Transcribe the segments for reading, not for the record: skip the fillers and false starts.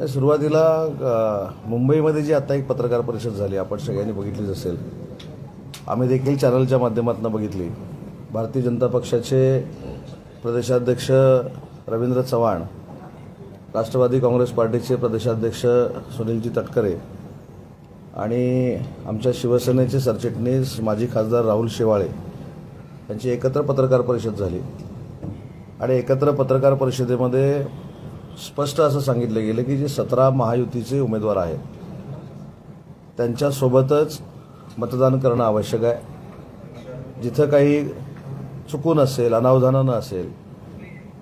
तर सुरुवातीला मुंबईमध्ये जी आता एक पत्रकार परिषद झाली आपण सगळ्यांनी बघितलीच असेल. आम्ही देखील चॅनलच्या माध्यमातून बघितली. भारतीय जनता पक्षाचे प्रदेशाध्यक्ष रवींद्र चव्हाण, राष्ट्रवादी काँग्रेस पार्टीचे प्रदेशाध्यक्ष सुनीलजी तटकरे आणि आमच्या शिवसेनेचे सरचिटणीस माजी खासदार राहुल शेवाळे यांची एकत्र पत्रकार परिषद झाली. आणि एकत्र पत्रकार परिषदेमध्ये स्पष्ट असं सांगितलं गेलं की जे 17 महायुतीचे उमेदवार आहेत त्यांच्यासोबतच मतदान करणं आवश्यक आहे. जिथं काही चुकून असेल, अनावधानानं असेल,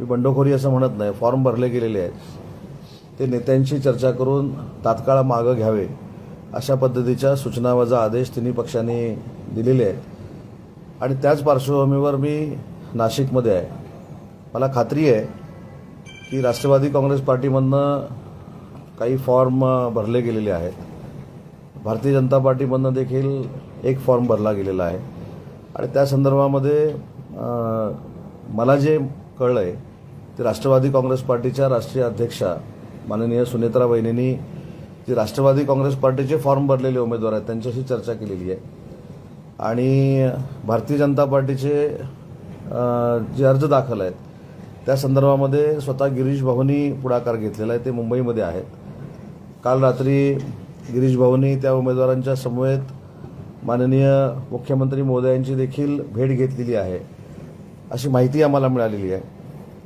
मी बंडखोरी असं म्हणत नाही, फॉर्म भरले गेलेले आहेत ते नेत्यांशी चर्चा करून तात्काळ मागं घ्यावे अशा पद्धतीच्या सूचनावजा आदेश तिन्ही पक्षांनी दिलेले आहेत. आणि त्याच पार्श्वभूमीवर मी नाशिकमध्ये आहे. मला खात्री आहे की राष्ट्रवादी काँग्रेस पार्टीमधनं काही फॉर्म भरले गेलेले आहेत. भारतीय जनता पार्टीमधनं देखील एक फॉर्म भरला गेलेला आहे. आणि त्या संदर्भामध्ये मला जे कळलं आहे ते राष्ट्रवादी काँग्रेस पार्टीच्या राष्ट्रीय अध्यक्षा माननीय सुनेत्रा वहिनींनी जे राष्ट्रवादी काँग्रेस पार्टीचे फॉर्म भरलेले उमेदवार आहेत त्यांच्याशी चर्चा केलेली आहे. आणि भारतीय जनता पार्टीचे जे अर्ज दाखल आहेत त्या संदर्भामध्ये स्वतः गिरीश भाऊंनी पुढाकार घेतलेला आहे. ते मुंबईमध्ये आहेत. काल रात्री गिरीश भाऊंनी त्या उमेदवारांच्या समवेत माननीय मुख्यमंत्री महोदयांची देखील भेट घेतलेली आहे अशी माहिती आम्हाला मिळालेली आहे.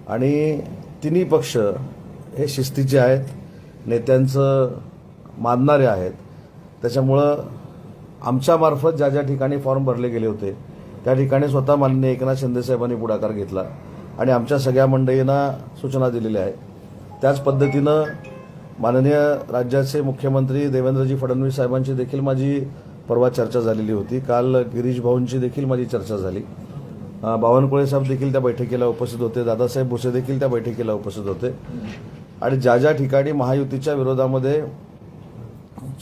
आणि तिन्ही पक्ष हे शिस्तीचे आहेत, नेत्यांचं मानणारे आहेत. त्याच्यामुळं आमच्यामार्फत ज्या ज्या ठिकाणी फॉर्म भरले गेले होते त्या ठिकाणी स्वतः माननीय एकनाथ शिंदेसाहेबांनी पुढाकार घेतला आणि आमच्या सगळ्या मंडळींना सूचना दिलेल्या आहेत. त्याच पद्धतीनं माननीय राज्याचे मुख्यमंत्री देवेंद्रजी फडणवीस साहेबांची देखील माझी परवा चर्चा झालेली होती. काल गिरीश भाऊंची देखील माझी चर्चा झाली. बावनकुळे साहेब देखील त्या बैठकीला उपस्थित होते. दादासाहेब भुसे देखील त्या बैठकीला उपस्थित होते. आणि ज्या ज्या ठिकाणी महायुतीच्या विरोधामध्ये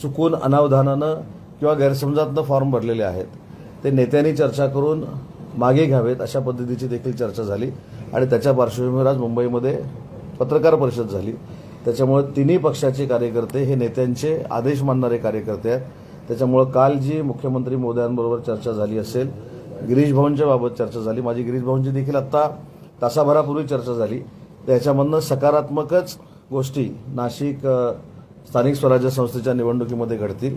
चुकून, अनावधानानं किंवा गैरसमजातनं फॉर्म भरलेले आहेत ते नेत्यांनी चर्चा करून मागे घ्यावेत अशा पद्धतीची देखील चर्चा झाली. आणि त्याच्या पार्श्वभूमीवर आज मुंबईमध्ये पत्रकार परिषद झाली. त्याच्यामुळे तिन्ही पक्षाचे कार्यकर्ते हे नेत्यांचे आदेश मानणारे कार्यकर्ते आहेत. त्याच्यामुळं काल जी मुख्यमंत्री महोदयांबरोबर चर्चा झाली असेल, गिरीश भाऊंच्या बाबत चर्चा झाली, माझी गिरीश भाऊंची देखील आत्ता तासाभरापूर्वी चर्चा झाली. त्याच्यामधनं सकारात्मकच गोष्टी नाशिक स्थानिक स्वराज्य संस्थेच्या निवडणुकीमध्ये घडतील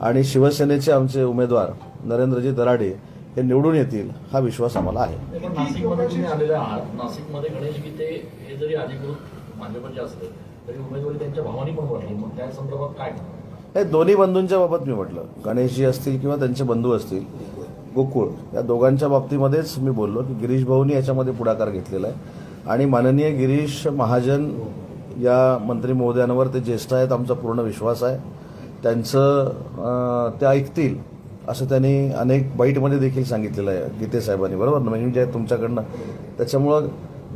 आणि शिवसेनेचे आमचे उमेदवार नरेंद्रजी दराडे हे निवडून येतील हा विश्वास आम्हाला आहे. नाशिकमध्ये तुम्ही आलेले आहात. नाशिकमध्ये गणेश गीते हे जरी अधिकृत भाजपचे असले तरी उमेदवारी त्यांच्या भावानी पण वाटली. मग त्या संदर्भात काय? हे दोन्ही बंधूंच्या बाबत मी म्हटलं, गणेशजी असतील किंवा त्यांचे बंधू असतील, गोकुळ, या दोघांच्या बाबतीमध्येच मी बोललो की गिरीश भाऊंनी याच्यामध्ये पुढाकार घेतलेला आहे. आणि माननीय गिरीश महाजन या मंत्री महोदयांवर ते ज्येष्ठ आहेत, आमचा पूर्ण विश्वास आहे. त्यांचं ते ऐकतील असं त्यांनी अनेक बाईटमध्ये देखील सांगितलेलं आहे गीते साहेबांनी, बरोबर ना, म्हणजे तुमच्याकडनं. त्याच्यामुळं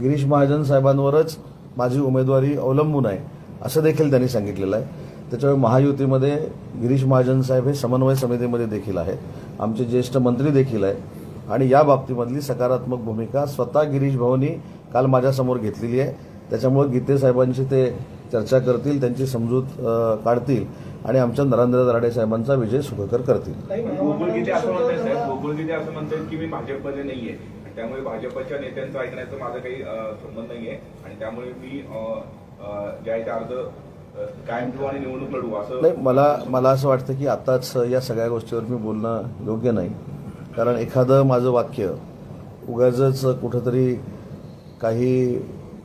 गिरीश महाजन साहेबांवरच माझी उमेदवारी अवलंबून आहे असं देखील त्यांनी सांगितलेलं आहे. त्याच्यामुळे महायुतीमध्ये गिरीश महाजन साहेब हे समन्वय समितीमध्ये देखील आहेत, आमचे ज्येष्ठ मंत्री देखील आहेत. आणि या बाबतीमधली सकारात्मक भूमिका स्वतः गिरीश भाऊंनी काल माझ्यासमोर घेतलेली आहे. त्याच्यामुळे गीते साहेबांची ते चर्चा करतील, त्यांची समजूत काढतील आणि आमच्या नरेंद्र दराडे साहेबांचा विजय सुखकर करतील. गोकुळ गीते असं म्हणतात साहेब, गोकुळ गीते असं म्हणतात की मी भाजपमध्ये नाहीये, त्यामुळे भाजपच्या नेत्यांचं ऐकण्याचं माझा काही संबंध नाहीये आणि त्यामुळे मी जे अर्ज कायम ठेवू आणि निवडणूक लढवू असं नाही. मला असं वाटतं की आताच या सगळ्या गोष्टीवर मी बोलणं योग्य नाही. कारण एखादं माझं वाक्य उगाचच कुठंतरी काही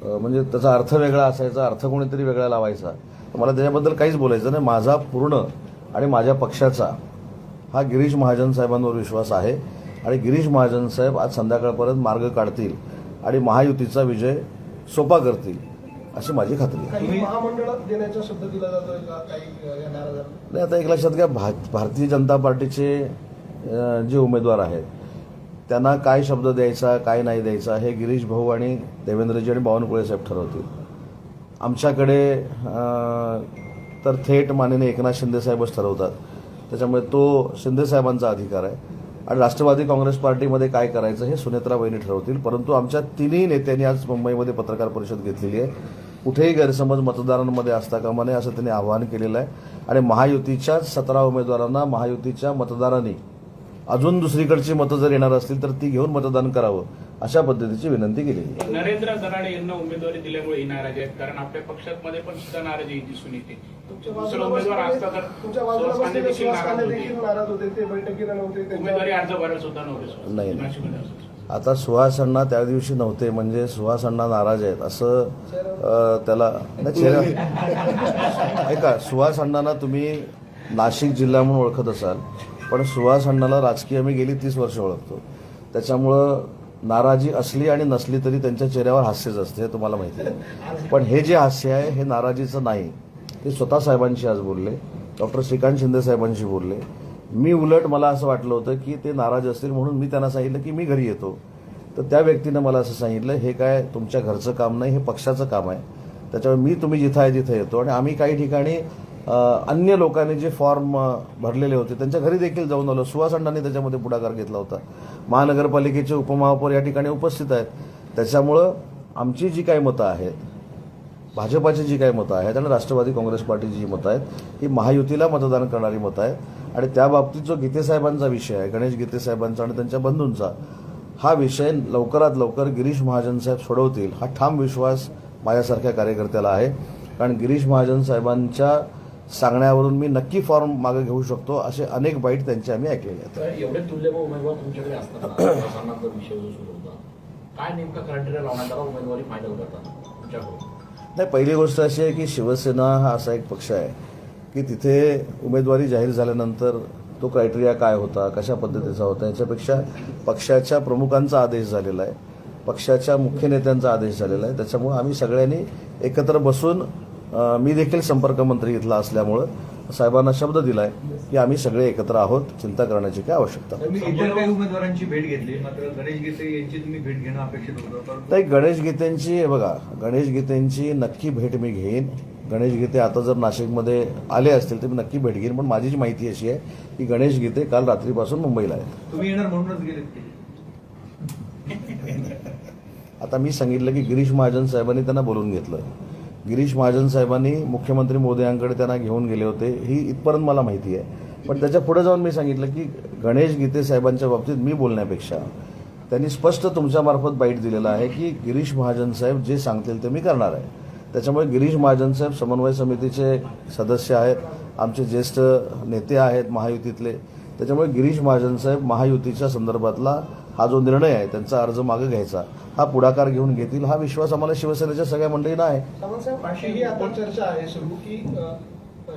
म्हणजे त्याचा अर्थ वेगळा असायचा, अर्थ कोणीतरी वेगळा लावायचा, मला त्याच्याबद्दल काहीच बोलायचं नाही. माझा पूर्ण आणि माझ्या पक्षाचा हा गिरीश महाजन साहेबांवर विश्वास आहे आणि गिरीश महाजन साहेब आज संध्याकाळपर्यंत मार्ग काढतील आणि महायुतीचा विजय सोपा करतील अशी माझी खात्री आहे. नाही, आता एक लक्षात घ्या, भारतीय जनता पार्टीचे जे उमेदवार आहेत त्यांना काय शब्द द्यायचा, काय नाही द्यायचा हे गिरीश भाऊ आणि देवेंद्रजी आणि बावनकुळे साहेब ठरवतील. आमच्याकडे तर थेट माननीय एकनाथ शिंदेसाहेबच ठरवतात. त्याच्यामुळे तो शिंदेसाहेबांचा अधिकार आहे. आणि राष्ट्रवादी काँग्रेस पार्टीमध्ये काय करायचं हे सुनेत्रा वहिनी ठरवतील. परंतु आमच्या तिन्ही नेत्यांनी आज मुंबईमध्ये पत्रकार परिषद घेतलेली आहे. कुठेही गैरसमज मतदारांमध्ये असता कामा नये असं त्यांनी आवाहन केलेलं आहे. आणि महायुतीच्या 17 उमेदवारांना महायुतीच्या मतदारांनी अजून दुसरीकडची मतं जर येणार असतील तर ती घेऊन मतदान करावं अशा पद्धतीची विनंती केलेली आहे. नरेंद्र दराडे यांना उमेदवारी दिल्यामुळे ही नाराजी आहेत, कारण आपल्या पक्षामध्ये पण सुद्धा नाराजी दिसून येते. दुसरा उमेदवार असता तर तुमच्या बाजूला सुहास कांदे देखील सुहास नाराज कांदे होते. देखील नाराज होते, ते बैठकीला नव्हते. उमेदवारी अर्ज भरायला सुद्धा नव्हते. नाही. नाशिकमध्ये असं. आता सुहास अण्णा त्या दिवशी नव्हते म्हणजे सुहास अण्णा नाराज आहेत असं त्याला नाही, ऐका, सुहास अण्णांना तुम्ही नाशिक जिल्हा म्हणून ओळखत असाल, पण सुहास अण्णाला राजकीय मी गेली 30 वर्ष ओळखतो. त्याच्यामुळं नाराजी असली आणि नसली तरी त्यांच्या चेहऱ्यावर हास्यच असते, हे तुम्हाला माहिती आहे. पण हे जे हास्य आहे हे नाराजीचं नाही. ते स्वतः साहेबांशी आज बोलले, डॉक्टर श्रीकांत शिंदे साहेबांशी बोलले. मी उलट मला असं वाटलं होतं की ते नाराज असतील म्हणून मी त्यांना सांगितलं की मी घरी येतो. तर त्या व्यक्तीनं मला असं सांगितलं, हे काय तुमच्या घरचं काम नाही, हे पक्षाचं काम आहे. त्याच्यामुळे तुम्ही जिथं आहे तिथं येतो. आणि आम्ही काही ठिकाणी अन्य लोकांनी जे फॉर्म भरलेले होते त्यांच्या घरी देखील जाऊन आलो. सुहास अण्णांनी त्याच्यामध्ये पुढाकार घेतला होता. महानगरपालिकेचे उपमहापौर या ठिकाणी उपस्थित आहेत. त्याच्यामुळं आमची जी काही मतं आहेत, भाजपाची जी काही मतं आहेत आणि राष्ट्रवादी काँग्रेस पार्टीची जी मतं आहेत ही महायुतीला मतदान करणारी मतं आहेत. आणि त्या बाबतीत जो गीतेसाहेबांचा विषय आहे, गणेश गीतेसाहेबांचा आणि त्यांच्या बंधूंचा, हा विषय लवकरात लवकर गिरीश महाजन साहेब सोडवतील हा ठाम विश्वास माझ्यासारख्या कार्यकर्त्याला आहे. कारण गिरीश महाजन साहेबांच्या सांगण्यावरून मी नक्की फॉर्म मागे घेऊ शकतो असे अनेक बाईट त्यांचे आम्ही ऐकलेले आहेत. तर एवढे तुल्यबळ उमेदवार तुमच्याकडे असताना प्रसारणाचा विषय जो सुरू होता, काय नेमका क्रायटेरिया लावण्यात आला उमेदवारी फायनल करताना तुमच्याकडून? नाही, पहिली गोष्ट अशी आहे की शिवसेना हा असा एक पक्ष आहे की तिथे उमेदवारी जाहीर झाल्यानंतर तो क्रायटेरिया काय होता, कशा पद्धतीचा होता, याच्यापेक्षा पक्षाच्या प्रमुखांचा आदेश झालेला आहे, पक्षाच्या मुख्य नेत्यांचा आदेश झालेला आहे. त्याच्यामुळे आम्ही सगळ्यांनी एकत्र बसून, मी देखील संपर्क मंत्री इथला असल्यामुळं साहेबांना शब्द दिलाय की आम्ही सगळे एकत्र आहोत, चिंता करण्याची काय आवश्यकता नाही. तुम्ही इतर काही उमेदवारांची भेट घेतली, मात्र गणेश गीते यांची तुम्ही भेट घेणं अपेक्षित होतं. नाही, गणेश गीतेंची, हे बघा, गणेश गीतेंची नक्की भेट मी घेईन. गणेश गीते आता जर नाशिकमध्ये आले असतील तर मी नक्की भेट घेईन. पण माझी जी माहिती अशी आहे की गणेश गीते काल रात्रीपासून मुंबईला आहेत. तुम्ही येणार म्हणूनच गेलेत की? आता मी सांगितलं की गिरीश महाजन साहेबांनी त्यांना बोलून घेतलं. गिरीश महाजन साहेबांनी मुख्यमंत्री मोदयांकडे त्यांना घेऊन गेले होते, ही इथपर्यंत मला माहिती आहे. पण त्याच्या पुढे जाऊन मी सांगितलं की गणेश गीते साहेबांच्या बाबतीत मी बोलण्यापेक्षा त्यांनी स्पष्ट तुमच्यामार्फत बाईट दिलेला आहे की गिरीश महाजन साहेब जे सांगतील ते मी करणार आहे. त्याच्यामुळे गिरीश महाजन साहेब समन्वय समितीचे सदस्य आहेत, आमचे ज्येष्ठ नेते आहेत महायुतीतले. त्याच्यामुळे गिरीश महाजन साहेब महायुतीच्या संदर्भातला हा जो निर्णय आहे, त्यांचा अर्ज मागे घ्यायचा, हा पुढाकार घेऊन घेतील, हा विश्वास आम्हाला शिवसेनेच्या सगळ्या मंडळींना आहे. सावंत साहेब, अशी ही आता चर्चा आहे सुरू की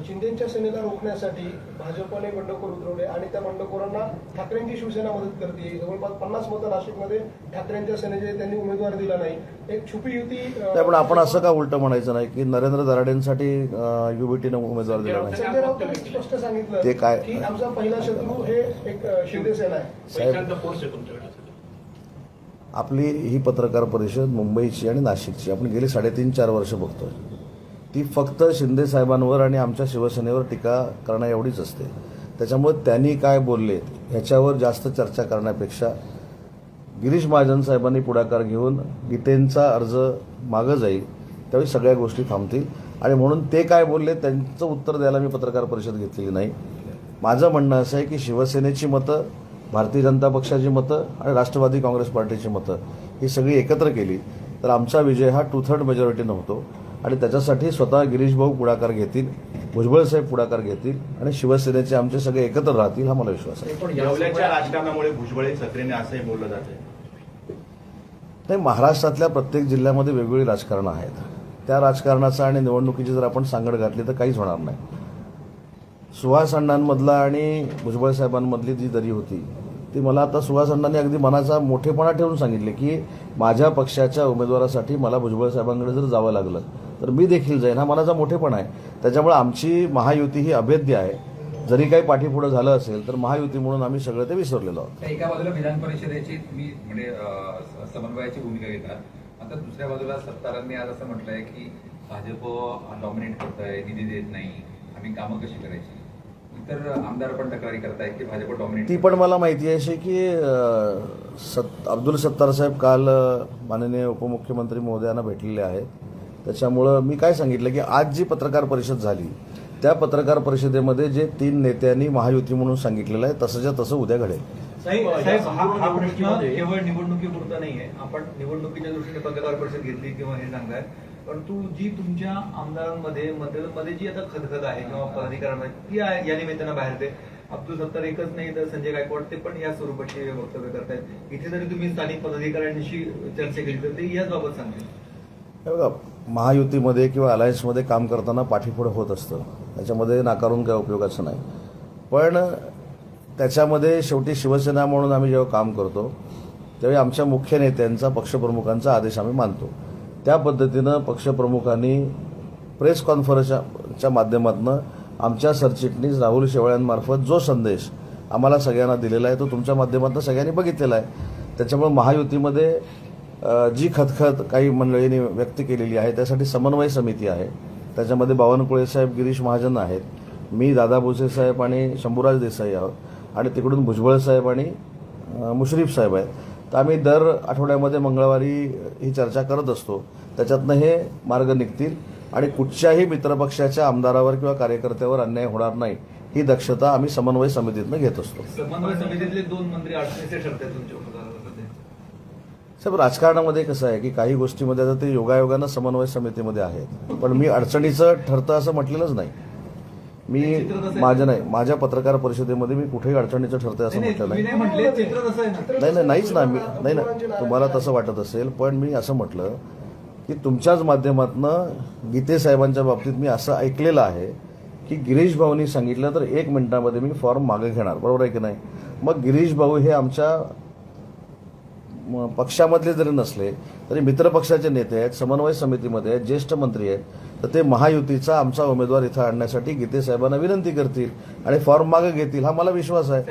शिंदेच्या सेनेला रोखण्यासाठी भाजपने बंडखोर उतरवले आणि त्या बंडखोरांना ठाकरेंची शिवसेना मदत करते. जवळपास 50 मतं नाशिकमध्ये ठाकरेंच्या सेनेचे त्यांनी उमेदवार दिला नाही. एक छुपी युती. पण आपण असं का उलटं म्हणायचं नाही की नरेंद्र दराडेंसाठी युबीटीनं उमेदवार दिला नाही? संजय राऊतांनी स्पष्ट सांगितलं ते काय? की आमचा पहिला शत्रू हे एक शिंदे सेना आहे. साहेब, पैशांचा फोर्स आहे तुमच्याकडे. आपली ही पत्रकार परिषद मुंबईची आणि नाशिकची आपण गेली 3.5-4 वर्ष बघतोय. ती फक्त शिंदे साहेबांवर आणि आमच्या शिवसेनेवर टीका करण्या एवढीच असते. त्याच्यामुळे त्यांनी काय बोलले ह्याच्यावर जास्त चर्चा करण्यापेक्षा गिरीश महाजन साहेबांनी पुढाकार घेऊन गीतेंचा अर्ज मागं जाईल, त्यावेळी सगळ्या गोष्टी थांबतील. आणि म्हणून ते काय बोलले त्यांचं उत्तर द्यायला मी पत्रकार परिषद घेतलेली नाही. माझं म्हणणं असं आहे की शिवसेनेची मतं, भारतीय जनता पक्षाची मतं आणि राष्ट्रवादी काँग्रेस पार्टीची मतं ही सगळी एकत्र केली तर आमचा विजय हा 2/3 मेजॉरिटीनं होतो. आणि त्याच्यासाठी स्वतः गिरीश भाऊ पुढाकार घेतील, भुजबळ साहेब पुढाकार घेतील आणि शिवसेनेचे आमचे सगळे एकत्र राहतील, हा मला विश्वास आहे. पण येवल्याच्या राजकारणामुळे भुजबळ सक्रियने असंही बोललं जाते. नाही, महाराष्ट्रातल्या प्रत्येक जिल्ह्यामध्ये वेगवेगळी राजकारणं आहेत. त्या राजकारणाचा आणि निवडणुकीची जर आपण सांगड घातली तर काहीच होणार नाही. सुहास अण्णांमधला आणि भुजबळ साहेबांमधली जी दरी होती ती मला आता सुहास अण्णांनी अगदी मनाचा मोठेपणा ठेवून सांगितले की माझ्या पक्षाच्या उमेदवारासाठी मला भुजबळ साहेबांकडे जर जावं लागलं तर मी देखील जाईन, हा मनाचा मोठेपणा आहे. त्याच्यामुळे आमची महायुती ही अभेद्य आहे. जरी काही पाठीपुढं झालं असेल तर महायुती म्हणून आम्ही सगळं ते विसरलेलो आहोत. एका बाजूला विधान परिषदेची तुम्ही म्हणजे समन्वयाची भूमिका घेता, आता दुसऱ्या बाजूला सत्तारांनी आज असं म्हटलंय की भाजप डॉमिनेट करताय, निधी देत नाही, आम्ही कामं कशी करायची. इतर आमदार पण तक्रारी करतायत की भाजप डॉमिनेट. ती पण मला माहिती आहे अशी की अब्दुल सत्तार साहेब काल माननीय उपमुख्यमंत्री महोदयांना भेटलेले आहेत. त्याच्यामुळं मी काय सांगितलं की आज जी पत्रकार परिषद झाली त्या पत्रकार परिषदेमध्ये जे 3 नेत्यांनी महायुती म्हणून सांगितलेलं आहे तसंच्या तसं उद्या घडेल. साहेब हा प्रश्न केवळ निवडणुकीपुरता नाहीये. आपण निवडणुकीच्या दृष्टीने पत्रकार परिषद घेतली किंवा हे सांगताय, परंतु जी तुमच्या आमदारांमध्ये जी आता खदखद आहे किंवा पदाधिकाऱ्यांमध्ये ती या निमित्तानं बाहेर येते. अब्दुल सत्तार एकच नाही तर संजय गायकवाड ते पण या स्वरूपाची वक्तव्य करतायत. इथे जरी तुम्ही स्थानिक पदाधिकाऱ्यांशी चर्चा केली तर ते याच बाबत सांगतील. हे बघा, महायुतीमध्ये किंवा अलायन्समध्ये काम करताना पाठीपुढे होत असतं, त्याच्यामध्ये नाकारून काय उपयोगाचं नाही. पण त्याच्यामध्ये शेवटी शिवसेना म्हणून आम्ही जेव्हा काम करतो त्यावेळी आमच्या मुख्य नेत्यांचा पक्षप्रमुखांचा आदेश आम्ही मानतो. त्या पद्धतीनं पक्षप्रमुखांनी प्रेस कॉन्फरन्सच्या माध्यमातून आमच्या सरचिटणीस राहुल शेवाळ्यांमार्फत जो संदेश आम्हाला सगळ्यांना दिलेला आहे तो तुमच्या माध्यमातून सगळ्यांनी बघितलेला आहे. त्याच्यामुळे महायुतीमध्ये जी खदखद काही मंडळींनी व्यक्त केलेली आहे त्यासाठी समन्वय समिती आहे. त्याच्यामध्ये बावनकुळे साहेब, गिरीश महाजन आहेत, मी, दादा भुसे साहेब आणि शंभूराज देसाई आहोत आणि तिकडून भुजबळ साहेब आणि मुश्रीफ साहेब आहेत. तर आम्ही दर आठवड्यामध्ये मंगळवारी ही चर्चा करत असतो. त्याच्यातनं हे मार्ग निघतील आणि कुठच्याही मित्रपक्षाच्या आमदारावर किंवा कार्यकर्त्यावर अन्याय होणार नाही ही दक्षता आम्ही समन्वय समितीतनं घेत असतो. समन्वय समितीतले 2 मंत्री अडचणीचे ठरतात तुमच्या उपकारामध्ये. साहेब, राजकारणामध्ये कसं आहे की काही गोष्टीमध्ये आता ते योगायोगानं समन्वय समितीमध्ये आहेत, पण मी अडचणीचं ठरतं असं म्हटलेलंच नाही. माझ्या पत्रकार परिषदेमध्ये मी कुठेही अडचणीचं ठरतंय असं म्हटलं नाही. नाहीच ना. नाही ना, तुम्हाला तसं वाटत असेल, पण मी असं म्हटलं की तुमच्याच माध्यमातनं गीते साहेबांच्या बाबतीत मी असं ऐकलेलं आहे की गिरीश भाऊंनी सांगितलं तर 1 मिनिटामध्ये मी फॉर्म मागे घेणार, बरोबर आहे की नाही. मग गिरीश भाऊ हे आमच्या पक्षामधले जरी नसले तरी मित्रपक्षाचे नेते आहेत, समन्वय समितीमध्ये आहेत, ज्येष्ठ मंत्री आहेत, तर ते महायुतीचा आमचा उमेदवार इथं आणण्यासाठी गीते साहेबांना विनंती करतील आणि फॉर्म मागे घेतील हा मला विश्वास आहे.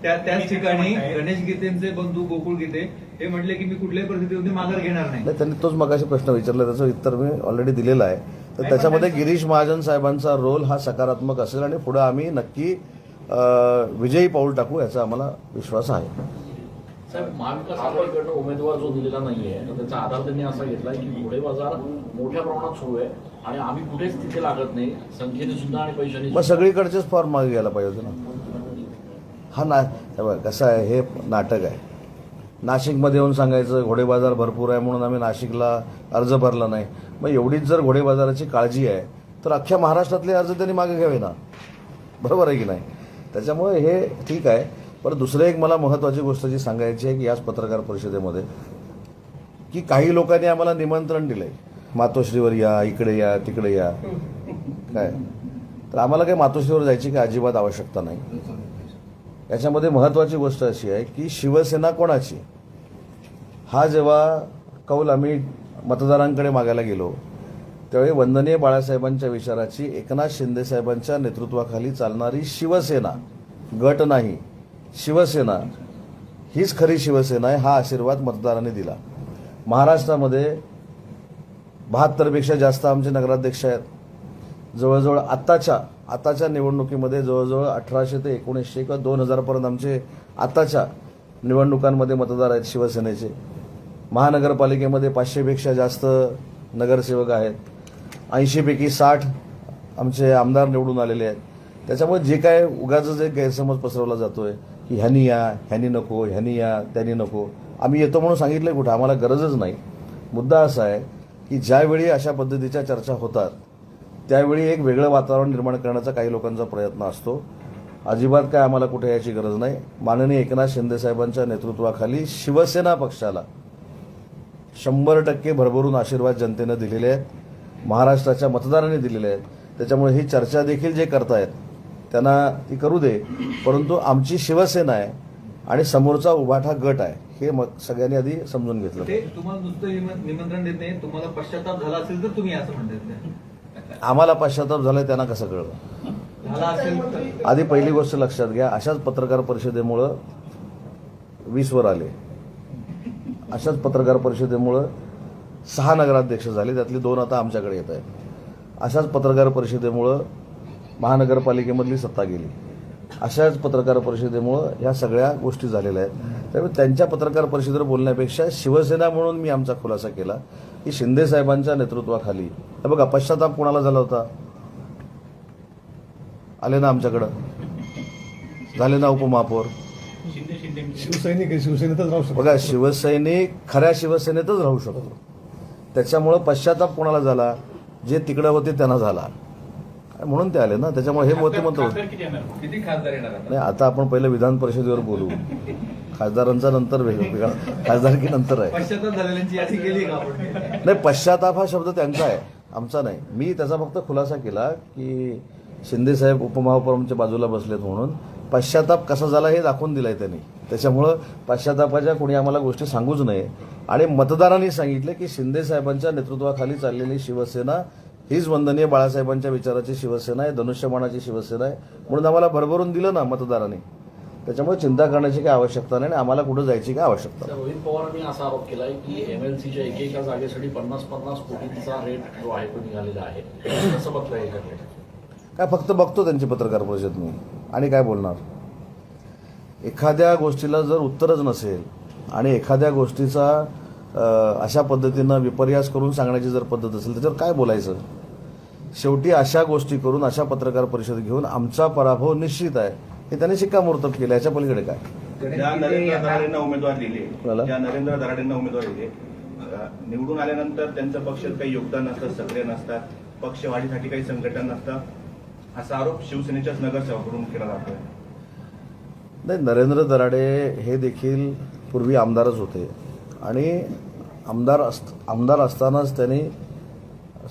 त्याच ठिकाणी गणेश गीतेंचे बंधू गोकुळ गीते हे म्हटले की मी कुठल्याही परिस्थितीमध्ये माघार घेणार नाही. त्यांनी तोच मगाशी प्रश्न विचारला, त्याचं उत्तर मी ऑलरेडी दिलेलं आहे. तर त्याच्यामध्ये गिरीश महाजन साहेबांचा रोल हा सकारात्मक असेल आणि पुढे आम्ही नक्की विजयी पाऊल टाकू याचा आम्हाला विश्वास आहे. साहेब, महाविकास आघाडीकडनं उमेदवार जो दिलेला नाहीये तर त्याचा आधार त्यांनी असा घेतलाय की घोडे बाजार मोठ्या प्रमाणात सुरू आहे आणि आम्ही कुठेच तिथे लागत नाही, संख्येने सुद्धा आणि पैशाने मग सगळीकडचेच फॉर्म मागे घ्यायला पाहिजे होते ना. हे बघ कसं आहे, हे नाटक आहे. नाशिकमध्ये येऊन सांगायचं घोडे बाजार भरपूर आहे म्हणून आम्ही नाशिकला अर्ज भरला नाही. मग एवढीच जर घोडे बाजाराची काळजी आहे तर अख्ख्या महाराष्ट्रातले अर्ज त्यांनी मागे घ्यावे ना, बरोबर आहे की नाही. त्याच्यामुळे हे ठीक आहे. पण दुसरं एक मला महत्त्वाची गोष्ट जी सांगायची आहे की याच पत्रकार परिषदेमध्ये की काही लोकांनी आम्हाला निमंत्रण दिलंय, मातोश्रीवर या, इकडे या, तिकडे या, काय तर आम्हाला काही मातोश्रीवर जायची काही अजिबात आवश्यकता नाही. याच्यामध्ये महत्त्वाची गोष्ट अशी आहे की शिवसेना कोणाची हा जेव्हा कौल आम्ही मतदारांकडे मागायला गेलो त्यावेळी वंदनीय बाळासाहेबांच्या विचाराची एकनाथ शिंदे साहेबांच्या नेतृत्वाखाली चालणारी शिवसेना, गट नाही, शिवसेना हीच खरी शिवसेना आहे हा आशीर्वाद मतदारांनी दिला. महाराष्ट्रामध्ये 72पेक्षा जास्त आमचे नगराध्यक्ष आहेत. जवळजवळ आताच्या निवडणुकीमध्ये जवळजवळ 1800 ते 1900 किंवा 2000 पर्यंत आमचे आताच्या निवडणुकांमध्ये मतदार आहेत शिवसेनेचे. महानगरपालिकेमध्ये 500पेक्षा जास्त नगरसेवक आहेत. 80 पैकी 60 आमचे आमदार निवडून आलेले आहेत. त्याच्यामुळे जे काय उगाच जे गैरसमज पसरवला जातोय की ह्यानी या, ह्यानी नको, ह्यानी या, त्यांनी नको, आम्ही येतो म्हणून सांगितलंय कुठं, आम्हाला गरजच नाही. मुद्दा असा आहे की ज्यावेळी अशा पद्धतीच्या चर्चा होतात त्यावेळी एक वेगळं वातावरण निर्माण करण्याचा काही लोकांचा प्रयत्न असतो. अजिबात काय आम्हाला कुठे याची गरज नाही. माननीय एकनाथ शिंदे साहेबांच्या नेतृत्वाखाली शिवसेना पक्षाला 100% भरभरून आशीर्वाद जनतेनं दिलेले आहेत, महाराष्ट्राच्या मतदारांनी दिलेले आहेत. त्याच्यामुळे ही चर्चा देखील जे करतायत त्यांना ती करू दे, परंतु आमची शिवसेना आहे आणि समोरचा उभाठा गट आहे हे मग सगळ्यांनी आधी समजून घेतलं. ते तुम्हाला नुसतं निमंत्रण देत नाही, तुम्हाला पश्चाताप झाला असेल तर तुम्ही असं म्हणतात. आम्हाला पश्चाताप झालाय त्यांना कसं कळलं झाला असेल तर आधी पहिली गोष्ट लक्षात घ्या. अशाच पत्रकार परिषदेमुळं 20 वर आले. अशाच पत्रकार परिषदेमुळं 6 नगराध्यक्ष झाले, त्यातले 2 आता आमच्याकडे येत आहेत. अशाच पत्रकार परिषदेमुळं महानगरपालिकेमधली सत्ता गेली. अशाच पत्रकार परिषदेमुळं ह्या सगळ्या गोष्टी झालेल्या आहेत. त्यामुळे त्यांच्या पत्रकार परिषदेवर बोलण्यापेक्षा शिवसेना म्हणून मी आमचा खुलासा केला की शिंदे साहेबांच्या नेतृत्वाखाली हे बघा पश्चाताप कोणाला झाला होता, आले ना आमच्याकडं, झाले ना उपमहापौर. शिवसैनिक शिवसेनेतच राहू शकतो. बघा शिवसैनिक खऱ्या शिवसेनेतच राहू शकतो. त्याच्यामुळं पश्चाताप कोणाला झाला, जे तिकडं होते त्यांना झाला म्हणून ते आले ना. त्याच्यामुळे हे मोठे म्हणतो खासदार किती येणार? किती खासदार येणार आता? नाही, आता आपण पहिलं विधान परिषदेवर बोलू, खासदारांचा नंतर वेगळा, खासदारकी नंतर आहे. पश्चाताप झालेल्यांची यादी केली का आपण? नाही, पश्चाताप हा शब्द त्यांचा आहे, आमचा नाही. मी त्याचा फक्त खुलासा केला की शिंदेसाहेब उपमहापौरांच्या बाजूला बसलेत म्हणून पश्चाताप कसा झाला हे दाखवून दिलाय त्यांनी. त्याच्यामुळं पश्चातापाच्या कोणी आम्हाला गोष्टी सांगूच नये. आणि मतदारांनी सांगितले की शिंदेसाहेबांच्या नेतृत्वाखाली चाललेली शिवसेना हीच वंदनीय बाळासाहेबांच्या विचाराची शिवसेना आहे, धनुष्यबाणाची शिवसेना आहे म्हणून आम्हाला भरभरून दिलं ना मतदारांनी. त्याच्यामुळे चिंता करण्याची काही आवश्यकता नाही आणि आम्हाला कुठं जायची काही आवश्यकता नाही. रोहित पवारांनी असा आरोप केलाय की एमएलसीच्या एकेका जागेसाठी 50-50 कोटींचा रेट जो आहे तो निघालेला आहे. कसं बघताय याच्याकडे? काय फक्त बघतो त्यांची पत्रकार परिषद मी आणि काय बोलणार. एखाद्या गोष्टीला जर उत्तरच नसेल आणि एखाद्या गोष्टीचा अशा पद्धतीनं विपर्यास करून सांगण्याची जर पद्धत असेल त्याच्यावर काय बोलायचं. शेवटी अशा गोष्टी करून अशा पत्रकार परिषद घेऊन आमचा पराभव निश्चित आहे हे त्यांनी शिक्कामोर्तब केलं. याच्या पलीकडे काय. ज्या नरेंद्र दराडेंना उमेदवार दिले, बोला. ज्या नरेंद्र दराडेंना उमेदवार दिले, निवडून आल्यानंतर त्यांचं पक्षात काही योगदान नसतं, सक्रिय नसतात, पक्षवाढीसाठी काही संघटन नसतं, असा आरोप शिवसेनेच्याच नगरसेवकाकडून केला जातोय. नाही, नरेंद्र दराडे हे देखील पूर्वी आमदारच होते आणि आमदार असतानाच त्यांनी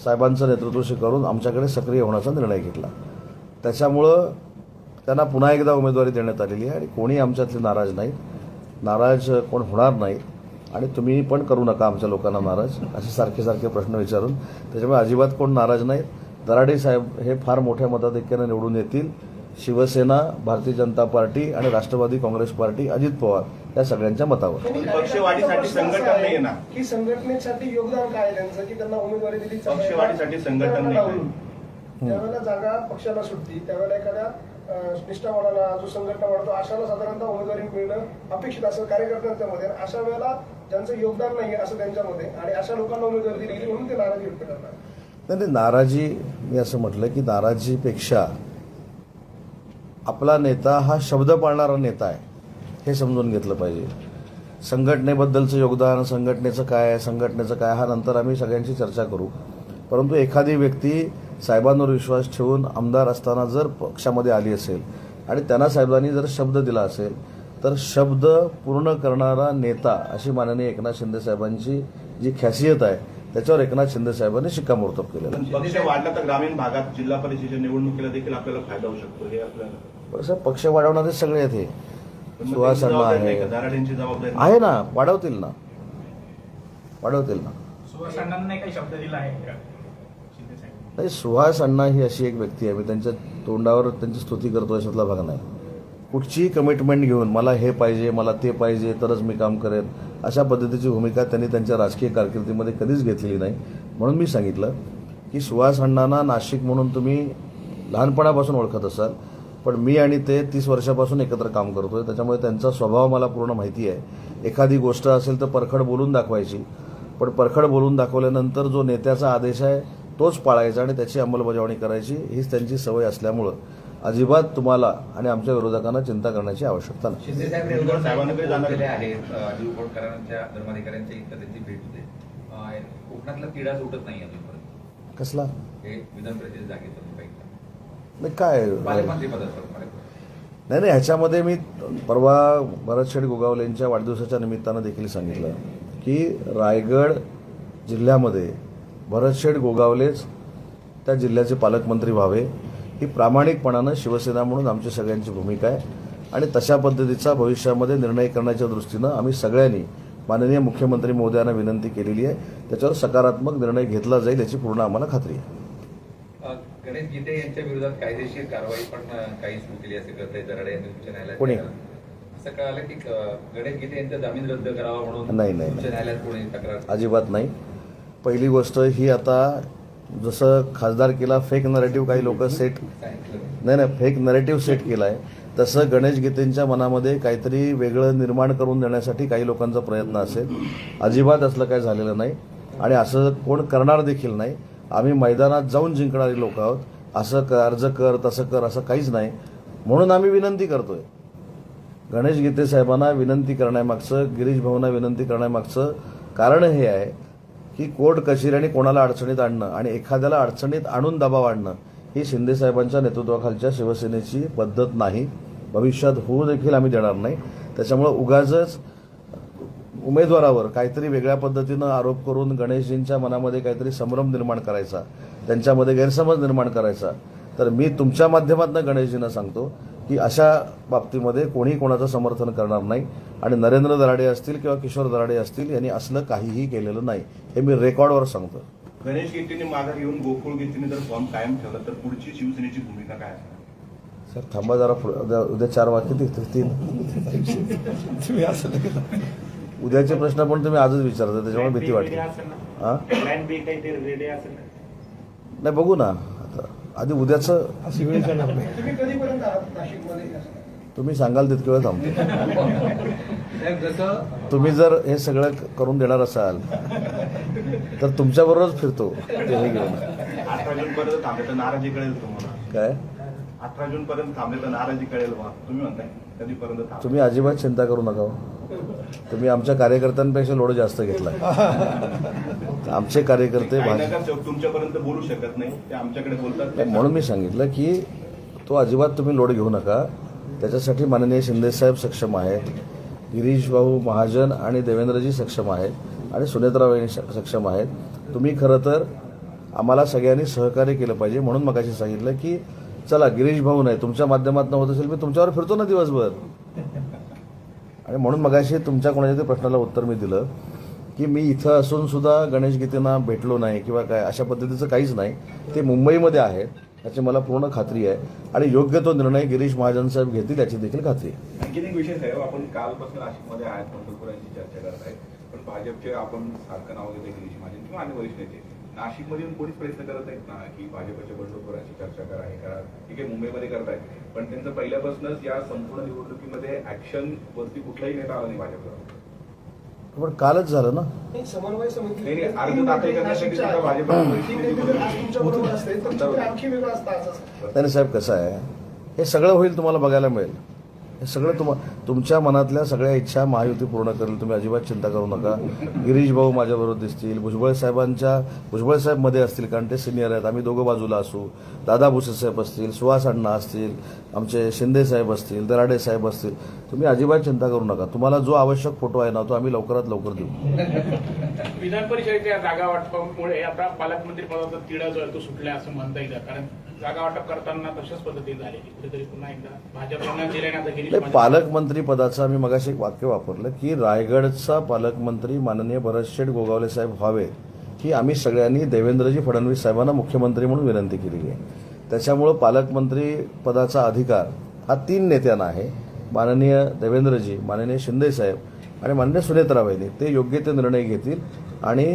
साहेबांचं नेतृत्व स्वीकारून आमच्याकडे सक्रिय होण्याचा निर्णय घेतला. त्याच्यामुळं त्यांना पुन्हा एकदा उमेदवारी देण्यात आलेली आहे आणि कोणी आमच्यातले नाराज नाहीत, नाराज कोण होणार नाहीत आणि तुम्ही पण करू नका आमच्या लोकांना नाराज असे सारखे सारखे प्रश्न विचारून. त्याच्यामुळे अजिबात कोण नाराज नाहीत. दराडे साहेब हे फार मोठ्या मताधिक्याने निवडून येतील. शिवसेना, भारतीय जनता पार्टी आणि राष्ट्रवादी काँग्रेस पार्टी, अजित पवार या सगळ्यांच्या मतावर. पक्षवाढीसाठी संघटन नाही ना, की संघटनेसाठी योगदान काय आहे त्यांचं की त्यांना उमेदवारी दिली. पक्षवाढीसाठी संघटन नाही. ज्यावेळेला जागा पक्षाला सुटती त्यावेळेला एखाद्या निष्ठावानाला जो संघटना वाढतो अशाला साधारणतः उमेदवारी मिळणं अपेक्षित असं कार्यकर्त्यांच्या मध्ये. अशा वेळेला ज्यांचं योगदान नाही असं त्यांच्यामध्ये आणि अशा लोकांना उमेदवारी दिली गेली म्हणून ते नाराजी व्यक्त करणार. नाही, नाराजी मी असं म्हटलं की नाराजीपेक्षा आपला नेता हा शब्द पाळणारा नेता आहे हे समजून घेतलं पाहिजे. संघटनेबद्दलचं योगदान, संघटनेचं काय, संघटनेचं काय हा नंतर आम्ही सगळ्यांची चर्चा करू. परंतु एखादी व्यक्ती साहेबांवर विश्वास ठेवून आमदार असताना जर पक्षामध्ये आली असेल आणि त्यांना साहेबांनी जर शब्द दिला असेल तर शब्द पूर्ण करणारा नेता अशी माननीय एकनाथ शिंदे साहेबांची जी खासियत आहे त्याच्यावर एकनाथ शिंदे साहेबांनी शिक्कामोर्तब केलेलं आहे. पक्ष वाढला तर ग्रामीण भागात जिल्हा परिषदेच्या निवडणुकीला देखील आपल्याला फायदा होऊ शकतो. हे आपल्याला बरं, पक्ष वाढवणारे सगळे आहेत. हे सुहास अण्णा आहे, दराडेंची जबाबदारी आहे ना, वाढवतील ना, वाढवतील ना. सुहास अण्णांना नाही काही शब्द दिला आहे का शिंदे साहेब? नाही, सुहास अण्णा ही अशी एक व्यक्ती आहे, मी त्यांच्या तोंडावर त्यांची स्तुती करतो याच्यातला भाग नाही. कुठचीही कमिटमेंट घेऊन मला हे पाहिजे, मला ते पाहिजे तरच मी काम करेन अशा पद्धतीची भूमिका त्यांनी त्यांच्या राजकीय कारकिर्दीमध्ये कधीच घेतलेली नाही. म्हणून मी सांगितलं की सुहास अण्णांना नाशिक म्हणून तुम्ही लहानपणापासून ओळखत असाल, पण मी आणि ते 30 वर्षापासून एकत्र काम करतोय. त्याच्यामुळे त्यांचा स्वभाव मला पूर्ण माहिती आहे. एखादी गोष्ट असेल तर परखड बोलून दाखवायची, पण परखड बोलून दाखवल्यानंतर जो नेत्याचा आदेश आहे तोच पाळायचा आणि त्याची अंमलबजावणी करायची हीच त्यांची सवय असल्यामुळं अजिबात तुम्हाला आणि आमच्या विरोधकांना चिंता करण्याची आवश्यकता नाही. शिंदे साहेब साहेबांकडे जाणारे आहेत अजित पवारांच्या धर्माधिकाऱ्यांच्या इथं त्यांची भेट होते. कोकणातला तिढा सुटत नाही अजूनपर्यंत. कसला? हे विधान परिषद जागेचं नाही काय पालकमंत्री पदाचं. नाही, ह्याच्यामध्ये मी परवा भरतशेठ गोगावलेंच्या वाढदिवसाच्या निमित्तानं देखील सांगितलं की रायगड जिल्ह्यामध्ये भरतशेठ गोगावलेच त्या जिल्ह्याचे पालकमंत्री व्हावे ही प्रामाणिकपणानं शिवसेना म्हणून आमची सगळ्यांची भूमिका आहे आणि तशा पद्धतीचा भविष्यामध्ये निर्णय करण्याच्या दृष्टीनं आम्ही सगळ्यांनी माननीय मुख्यमंत्री महोदयांना विनंती केलेली आहे. त्याच्यावर सकारात्मक निर्णय घेतला जाईल याची पूर्ण आम्हाला खात्री आहे. गणेश गीते यांच्या विरोधात कायदेशीर कारवाई पण काही सुरू केली असे करताय दराडे यांनी उच्च न्यायालयात. कोणी? असं कळालं की गणेश गीते यांचा जामीन रद्द करावा म्हणून नाही, उच्च न्यायालयात कोणी तक्रार? अजिबात नाही. पहिली गोष्ट ही आता जसं खासदारकीला फेक नरेटिव्ह काही लोक सेट सांगितलं नाही फेक नरेटिव्ह सेट केला आहे तसं गणेश गीतेंच्या मनामध्ये काहीतरी वेगळं निर्माण करून देण्यासाठी काही लोकांचा प्रयत्न असेल. अजिबात असलं काही झालेलं नाही आणि असं कोण करणार देखील नाही. आम्ही मैदानात जाऊन जिंकणारी लोक आहोत. असं कर, अर्ज कर, तसं कर, असं काहीच नाही. म्हणून आम्ही विनंती करतोय. गणेश गीते साहेबांना विनंती करण्यामागचं, गिरीश भाऊंना विनंती करण्यामागचं कारण हे आहे की कोर्ट कचेरी कोणाला अडचणीत आणणं आणि एखाद्याला अडचणीत आणून दबाव आणणं ही शिंदे साहेबांच्या नेतृत्वाखालच्या शिवसेनेची पद्धत नाही. भविष्यात होऊ देखील आम्ही देणार नाही. त्याच्यामुळं उगाचच उमेदवारावर काहीतरी वेगळ्या पद्धतीनं आरोप करून गणेशजींच्या मनामध्ये काहीतरी संभ्रम निर्माण करायचा, त्यांच्यामध्ये गैरसमज निर्माण करायचा. तर मी तुमच्या माध्यमातून गणेशजींना सांगतो की अशा बाबतीमध्ये कोणी कोणाचं समर्थन करणार नाही. आणि नरेंद्र दराडे असतील किंवा किशोर दराडे असतील यांनी असलं काहीही केलेलं नाही, हे मी रेकॉर्डवर सांगतो. गणेश गीतेंनी माघार घेऊन गोकुळ गीतेंनी जर फॉर्म कायम ठेवला तर पुढची शिवसेनेची भूमिका काय असणार? सर थांबा जरा, उद्या 4 वाजता तीन उद्याचे प्रश्न पण तुम्ही आजच विचारता, त्याच्यामुळे भीती वाटते. हां नाही, बघू ना आता. आधी उद्याचं तुम्ही कधीपर्यंत आहात नाशिकमध्ये? तुम्ही सांगाल तितके वेळ थांबतो. साहेब, जसं तुम्ही जर हे सगळं करून देणार असाल तर तुमच्याबरोबरच फिरतो ते हे घेऊन. 18 जून पर्यंत थांबले तर नाराजी कळेल तुम्हाला. काय 18 जून पर्यंत थांबले तर नाराजी कळेल बा. तुम्ही म्हणताय कधीपर्यंत थांबले? तुम्ही अजिबात चिंता करू नका. तुम्ही आमच्या कार्यकर्त्यांपेक्षा लोड जास्त घेतलाय. आमचे कार्यकर्ते काही नगरसेवक तुमच्यापर्यंत बोलू शकत नाही, ते आमच्याकडे बोलतात. म्हणून मी सांगितलं की तो अजिबात तुम्ही लोड घेऊ नका. त्याच्यासाठी माननीय शिंदेसाहेब सक्षम आहेत, गिरीश भाऊ महाजन आणि देवेंद्रजी सक्षम आहेत आणि सुनेत्राबाई सक्षम आहेत. तुम्ही खरं तर आम्हाला सगळ्यांनी सहकार्य केलं पाहिजे. म्हणून मगाशी सांगितलं की चला गिरीश भाऊ नाही, तुमच्या माध्यमातून होत असेल मी तुमच्यावर फिरतो ना दिवसभर. आणि म्हणून मगाशी तुमच्या कोणाच्या तरी प्रश्नाला उत्तर मी दिलं की मी इथं असून सुद्धा गणेश गीतेंना भेटलो नाही किंवा काय, अशा पद्धतीचं काहीच नाही. ते मुंबईमध्ये आहेत याची मला पूर्ण खात्री आहे आणि योग्य तो निर्णय गिरीश महाजन साहेब घेतील याची देखील खात्री आहे. आणखीन एक विषय साहेब, आपण कालपासून नाशिकमध्ये आहेत, पंढरपुरांची चर्चा करत आहेत, पण भाजपचे आपण सारखं नाव घेतोय गिरीश महाजन किंवा अन्य वरिष्ठ नेते नाशिकमधून कोणीच प्रयत्न करत नाहीत ना की भाजपच्या बंडखोरांची चर्चा करा, हे करा. ठीक आहे, मुंबईमध्ये करतायत, पण त्यांचं पहिल्यापासूनच या संपूर्ण निवडणुकीमध्ये ऍक्शन वरती कुठलाही नेता आला नाही भाजपला. पण कालच झालं ना. समन्वय समिती नाही, अर्ज दाखल करण्यासाठी सुद्धा भाजप तुमच्याबरोबर असते तर चित्र आणखी वेगळं असतं असं. त्याने साहेब कसं आहे, हे सगळं होईल तुम्हाला बघायला मिळेल. हे सगळं तुमच्या मनातल्या सगळ्या इच्छा महायुती पूर्ण करेल. तुम्ही अजिबात चिंता करू नका. गिरीश भाऊ माझ्याबरोबर दिसतील, भुजबळ साहेब मध्ये असतील कारण ते सिनियर आहेत. आम्ही दोघं बाजूला असू. दादा भुसे साहेब असतील, सुहास अण्णा असतील, आमचे शिंदे साहेब असतील, दराडे साहेब असतील. तुम्ही अजिबात चिंता करू नका. तुम्हाला जो आवश्यक फोटो आहे ना तो आम्ही लवकरात लवकर देऊ. विधान परिषदेच्या जागा वाटपामुळे आता पालकमंत्री पदाचा तिढा जो आहे तो सुटला असं म्हणता येईल, कारण जागा वाटप करताना तशाच पद्धतीने झालेली. कुठेतरी पुन्हा एकदा भाजपला दिल्याने आता गिरीश महाजन पालकमंत्री पदाचं आम्ही मगाशी एक वाक्य वापरलं की रायगडचा पालकमंत्री माननीय भरतशेठ गोगावले साहेब व्हावे ही आम्ही सगळ्यांनी देवेंद्रजी फडणवीस साहेबांना मुख्यमंत्री म्हणून विनंती केलेली आहे. त्याच्यामुळं पालकमंत्री पदाचा अधिकार हा 3 नेत्यांना आहे. माननीय देवेंद्रजी, माननीय शिंदे साहेब आणि माननीय सुनेत्राबाईंनी. ते योग्य ते निर्णय घेतील आणि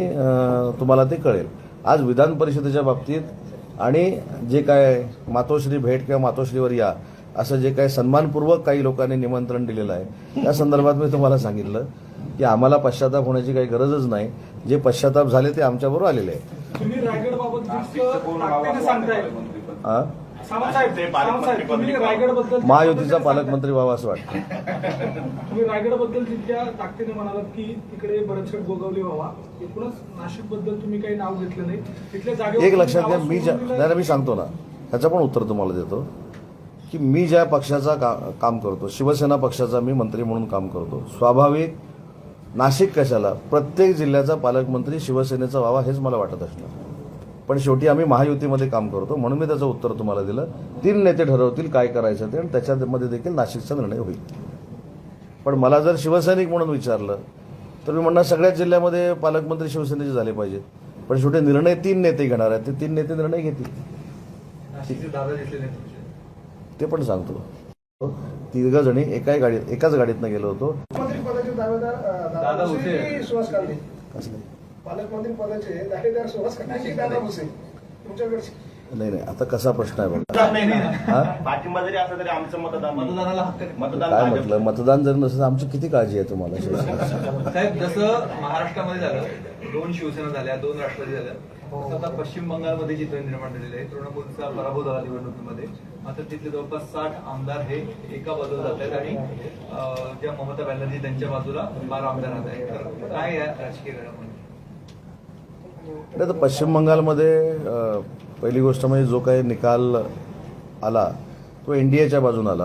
तुम्हाला ते कळेल. आज विधान परिषदेच्या बाबतीत आणि जे काय मातोश्री भेट किंवा मातोश्रीवर या असं जे काही सन्मानपूर्वक काही लोकांनी निमंत्रण दिलेलं आहे त्या संदर्भात मी तुम्हाला सांगितलं की आम्हाला पश्चाताप होण्याची काही गरजच नाही. जे पश्चाताप झाले ते आमच्याबरोबर आलेले आहे. तुम्ही रायगडबाबत नाशिकचं कोण व्हावं ताकदीने असं सांगताय. वाटतं पालकमंत्रीपद? हा? सावंतसाहेब, तुम्ही रायगडबद्दल महायुतीचा पालकमंत्री व्हावा असं वाटतं. तुम्ही रायगडबद्दल जितक्या ताकदीने म्हणालात की तिकडे भरतशेठ गोगावले व्हावा, एकूणच नाशिकबद्दल तुम्ही काही नाव घेतलं नाही. तिथल्या जागेवर एक लक्षात घ्या, तुम्ही मी सांगतो ना, ह्याचं पण उत्तर तुम्हाला देतो की मी ज्या पक्षाचा काम करतो, शिवसेना पक्षाचा मी मंत्री म्हणून काम करतो. स्वाभाविक नाशिक कशाला, प्रत्येक जिल्ह्याचा पालकमंत्री शिवसेनेचा व्हावा हेच मला वाटत असणार. पण शेवटी आम्ही महायुतीमध्ये काम करतो म्हणून मी त्याचं उत्तर तुम्हाला दिलं. 3 नेते ठरवतील काय करायचं ते आणि त्याच्यामध्ये देखील नाशिकचा निर्णय होईल. पण मला जर शिवसैनिक म्हणून विचारलं तर मी म्हणणार सगळ्याच जिल्ह्यामध्ये पालकमंत्री शिवसेनेचे झाले पाहिजेत. पण शेवटी निर्णय 3 नेते घेणार आहेत, ते 3 नेते निर्णय घेतील. नाशिकचे दादा दिसले नाही तुमचे. ते पण सांगतो. 3 जणी एकाच गाडीतनं गेलो होतो. मंत्री पदाचे दावेदार दादा भुसे. की सुहास कांदे? कसले पालकमंत्री पदाचे दावेदार सुहास कांदे की दादा भुसे तुमच्याकडचे? नाही आता कसा प्रश्न आहे बघा हा? पाठिंबा जरी असला तरी आमचं मतदानाला हक्क आहे. मतदान काय भाजप. म्हटलं मतदान जर नसेल तर आमची किती काळजी आहे तुम्हाला साहेब, जसं महाराष्ट्रामध्ये झालं 2 शिवसेना झाल्या, 2 राष्ट्रवादी झाल्या, तसं आता पश्चिम बंगालमध्ये चित्र निर्माण झालेलं आहे. तृणमूलचा पराभव झाला निवडणुकीमध्ये. मात्र तिथले जवळपास 60 आमदार हे एका बाजूला जात आहेत आणि ज्या ममता बॅनर्जी त्यांच्या बाजूला 12 आमदार राहत आहेत. तर काय या राजकीय घडामोडी? नाही तर पश्चिम बंगालमध्ये पहिली गोष्ट म्हणजे जो काही निकाल आला तो एनडीएच्या बाजून आला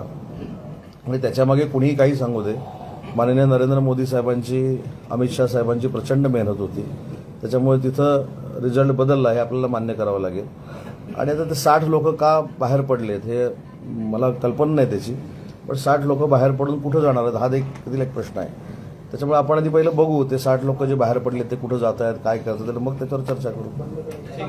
आणि त्याच्यामागे कुणीही काही सांगू दे, माननीय नरेंद्र मोदी साहेबांची, अमित शाह साहेबांची प्रचंड मेहनत होती. त्याच्यामुळे तिथं रिझल्ट बदलला हे आपल्याला मान्य करावं लागेल. आणि आता ते 60 लोक का बाहेर पडलेत हे मला कल्पना नाही त्याची, पण 60 लोक बाहेर पडून कुठं जाणार आहेत हा देखील एक प्रश्न आहे. त्याच्यामुळे आपण आधी पहिलं बघू ते 60 लोक जे बाहेर पडले ते कुठं जात आहेत, काय करतात, तर मग त्याच्यावर चर्चा करू.